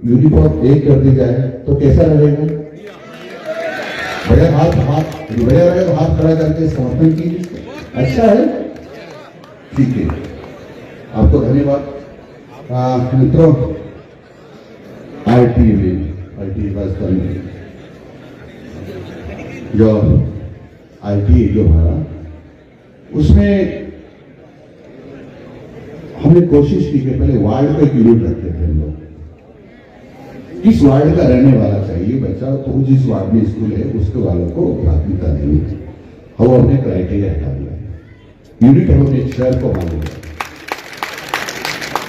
Uniform एक कर दी जाए तो कैसा लगेगा? बड़े हाथ खड़ा करके समर्थन कीजिए। अच्छा है, ठीक है, आपको धन्यवाद। मित्रों, आईटी राजस्थान में जो आईटी जो हमारा, उसमें हमने कोशिश की कि पहले वार्ड का एक यूनिट रखते थे हम लोग। किस वार्ड का रहने वाला चाहिए बच्चा, तो जिस वार्ड में स्कूल है उसके वालों को प्राथमिकता नहीं है। हम अपने क्राइटेरिया हटा दिया, यूनिट हम अपने शहर को मालूम है।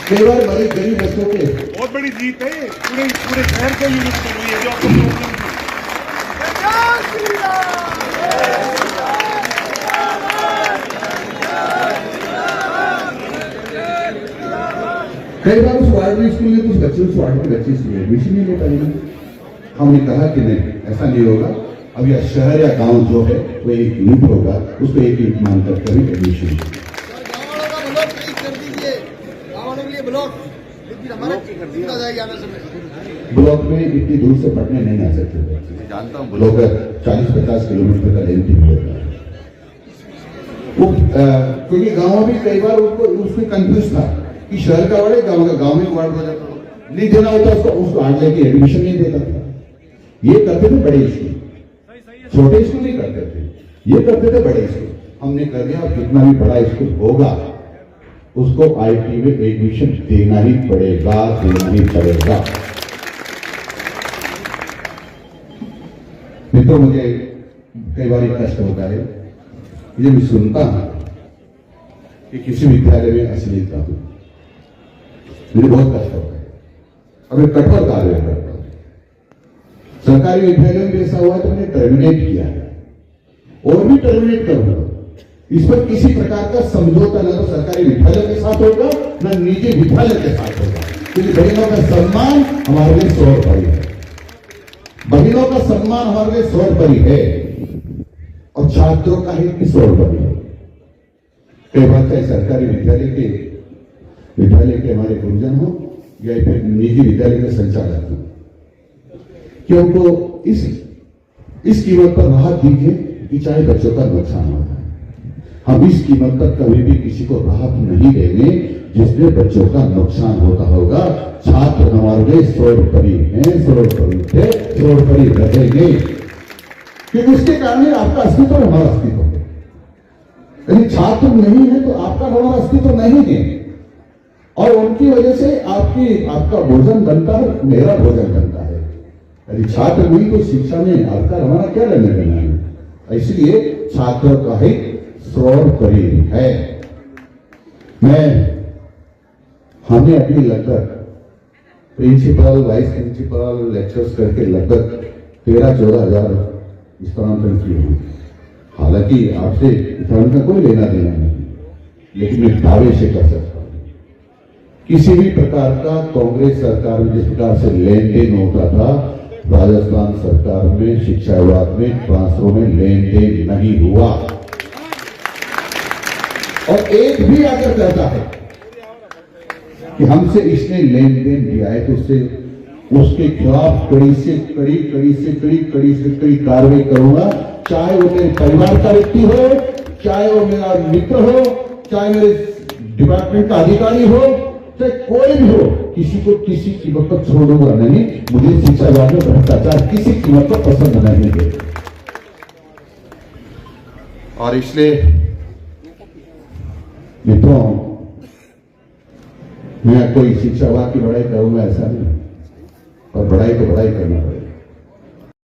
कई बार बड़े गरीब बच्चों के बहुत बड़ी जीत है, पूरे शहर को यूनिट कर रही है जो आपको प्रॉब्लम थी। कई बार उस वार्ड में स्कूल में कुछ बच्चे उस वार्ड में बच्चे स्कूल एडमिशन नहीं ले पाएंगे। हमने कहा कि नहीं, ऐसा नहीं होगा। अब यह शहर या गांव जो है वो एक यूनिट होगा, उसको एक यूनिट मानकर कभी एडमिशन ब्लॉक में इतनी दूर से पढ़ने नहीं आ सकते बच्चे। जानता हूँ ब्लॉक 40-50 किलोमीटर का लेंथ भी होता है वो, क्योंकि गाँव में कई बार उनको उसमें कंफ्यूज था कि शहर का वार्ड है, गाँव में वार्ड हो जाता, नहीं देना होता उसको आगे लेके एडमिशन नहीं देता था। ये करते थे बड़े स्कूल, छोटे स्कूल नहीं करते थे, ये करते थे बड़े स्कूल। हमने कर दिया, कितना भी बड़ा स्कूल होगा उसको आईटी में एडमिशन देना ही पड़ेगा। मित्रों, मुझे कई बार कष्ट होता है, ये मैं सुनता हूं कि किसी विद्यालय में अश्लीलता हुई, मुझे बहुत कष्ट होता है। अब एक कठोर कार्य करता हूं। सरकारी विद्यालय में ऐसा हुआ तो मैंने टर्मिनेट किया है और भी टर्मिनेट करूंगा। इस पर किसी प्रकार का समझौता न तो सरकारी विद्यालय के साथ होगा न निजी विद्यालय के साथ होगा, क्योंकि बहनों का सम्मान हमारे लिए सर्वोपरि है। बहनों का सम्मान हमारे लिए सर्वोपरि है और छात्रों का हित भी सर्वोपरि है। कई बार चाहे सरकारी विद्यालय के हमारे गुरुजन हो या फिर निजी विद्यालय के संचालक हो, कि उनको इस कीमत पर राहत दीजिए कि चाहे बच्चों का नुकसान होता है। हम इस कीमत पर कभी भी किसी को राहत नहीं देंगे जिसमें बच्चों का नुकसान होता होगा। छात्र हमारे सर्वोपरि हैं, सर्वोपरि रहेंगे, क्योंकि उसके कारण आपका अस्तित्व हमारा अस्तित्व है। यदि छात्र नहीं है तो आपका हमारा अस्तित्व नहीं है, और उनकी वजह से आपका भोजन बनता है, मेरा भोजन बनता है। यदि छात्र नहीं तो शिक्षा में आपका हमारा क्या लेने देना है। इसलिए छात्रों का ही सर्वोपरि है। हमने अभी लगभग प्रिंसिपल, वाइस प्रिंसिपल, लेक्चर्स करके लगभग 13-14 हजार स्थानांतरण किए हैं। हालांकि आपसे स्थानांतरण का कोई लेना देना नहीं, लेकिन मैं दावे से कर सकता हूं किसी भी प्रकार का कांग्रेस सरकार में जिस प्रकार से लेन देन होता था, राजस्थान सरकार में शिक्षा विभाग में ट्रांसफर में लेन देन नहीं हुआ। और एक भी आकर कहता है कि हमसे इसने लेन देन दिया है तो उसके खिलाफ कड़ी से कड़ी कार्रवाई करूंगा, चाहे वो मेरे परिवार का व्यक्ति हो, चाहे वो मेरा मित्र हो, चाहे मेरे डिपार्टमेंट का अधिकारी हो, चाहे कोई भी हो, किसी को किसी कीमत पर छोड़ूंगा नहीं। मुझे शिक्षा विभाग में भ्रष्टाचार किसी कीमत पर पसंद नहीं है। और इसलिए मित्रों, मैं कोई शिक्षा विभाग की बड़ाई करूंगा ऐसा नहीं, और बड़ाई तो बड़ाई करना पड़ेगा।